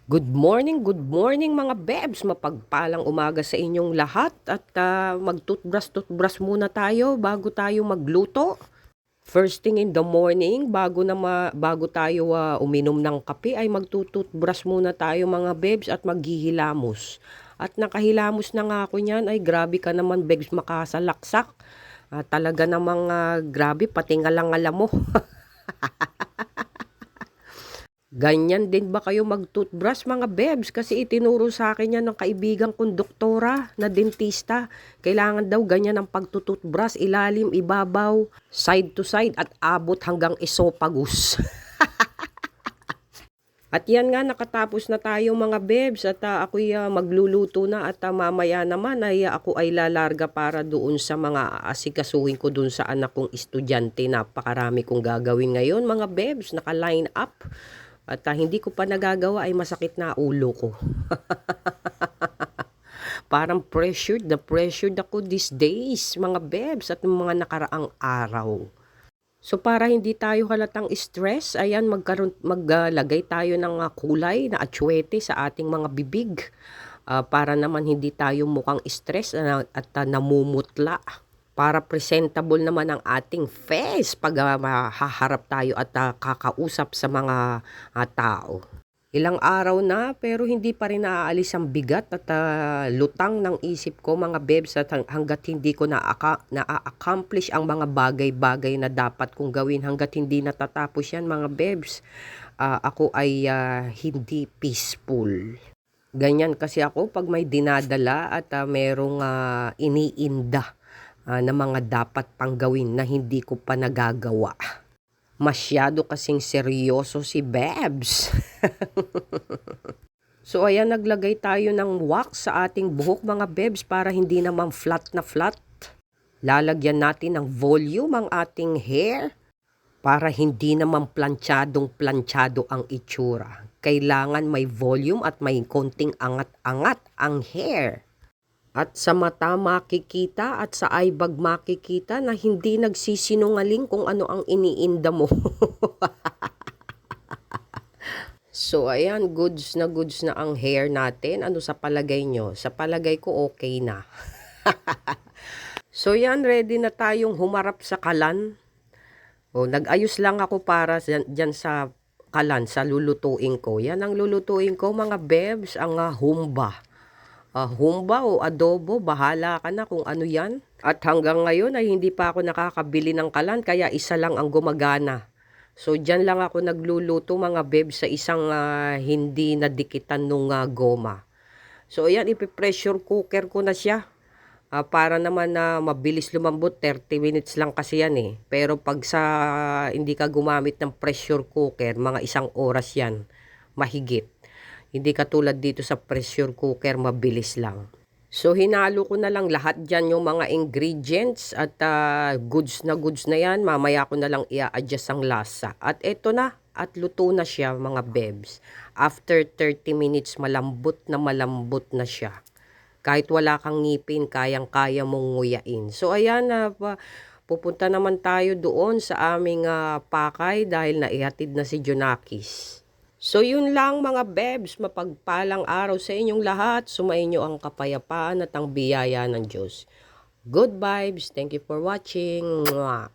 Good morning mga bebs. Mapagpalang umaga sa inyong lahat at mag-toothbrush muna tayo bago tayo magluto. First thing in the morning, bago tayo uminom ng kape ay magtututbrush muna tayo mga bebs at maghihilamos. At nakahilamos na nga ako niyan, ay grabe ka naman bebs makasalaksak. Talaga namang grabe, pati nga lang alam mo. Ganyan din ba kayo mag-toothbrush mga bebs? Kasi itinuro sa akin yan ng kaibigang kong doktora na dentista. Kailangan daw ganyan ang pagtututbrush, ilalim, ibabaw, side to side at abot hanggang esophagus. At yan nga, nakatapos na tayo mga bebs at ako'y magluluto na at mamaya naman ay ako ay lalarga para doon sa mga asikasuhin ko doon sa anak kong estudyante. Napakarami kong gagawin ngayon mga bebs, naka-line up. At hindi ko pa nagagawa ay masakit na ulo ko. Parang pressured ako these days mga bebs at mga nakaraang araw. So para hindi tayo halatang stress, ayan maglagay tayo ng kulay na atsuete sa ating mga bibig. Para naman hindi tayo mukhang stress at namumutla. Para presentable naman ang ating face pag mahaharap tayo at kakausap sa mga tao. Ilang araw na pero hindi pa rin naaalis ang bigat at lutang ng isip ko mga bebs at hanggat hindi ko na-accomplish ang mga bagay-bagay na dapat kong gawin, hanggat hindi natatapos yan mga bebs, ako ay hindi peaceful. Ganyan kasi ako pag may dinadala at merong iniinda na mga dapat pang gawin na hindi ko pa nagagawa. Masyado kasing seryoso si Bebs. So ayan, naglagay tayo ng wax sa ating buhok mga Bebs para hindi naman flat na flat. Lalagyan natin ng volume ang ating hair para hindi naman planchadong ang itsura. Kailangan may volume at may konting angat-angat ang hair. At sa mata makikita at sa eyebag makikita na hindi nagsisinungaling kung ano ang iniinda mo. So ayan, goods na ang hair natin. Ano sa palagay nyo? Sa palagay ko okay na. So yan, ready na tayong humarap sa kalan. Nag-ayos lang ako para dyan sa kalan, sa lulutuin ko. Yan ang lulutuin ko mga bebs, ang humba. Humba o adobo, bahala ka na kung ano yan. At hanggang ngayon ay hindi pa ako nakakabili ng kalan, kaya isa lang ang gumagana. So dyan lang ako nagluluto mga bebs sa isang hindi nadikitan nung goma. So ayan, ipipressure cooker ko na siya. Para naman na mabilis lumambot, 30 minutes lang kasi yan eh. Pero pag hindi ka gumamit ng pressure cooker, mga 1 oras yan, mahigit. Hindi katulad dito sa pressure cooker, mabilis lang. So hinalo ko na lang lahat dyan yung mga ingredients at goods na yan. Mamaya ko na lang i-adjust ang lasa. At eto na, at luto na siya mga bebs. After 30 minutes, malambot na siya. Kahit wala kang ngipin, kayang-kaya mong nguyain. So ayan, pupunta naman tayo doon sa aming pakay dahil naihatid na si Junakis. So yun lang mga bebs, mapagpalang araw sa inyong lahat. Sumainyo ang kapayapaan at ang biyaya ng Diyos. Good vibes. Thank you for watching. Mwah.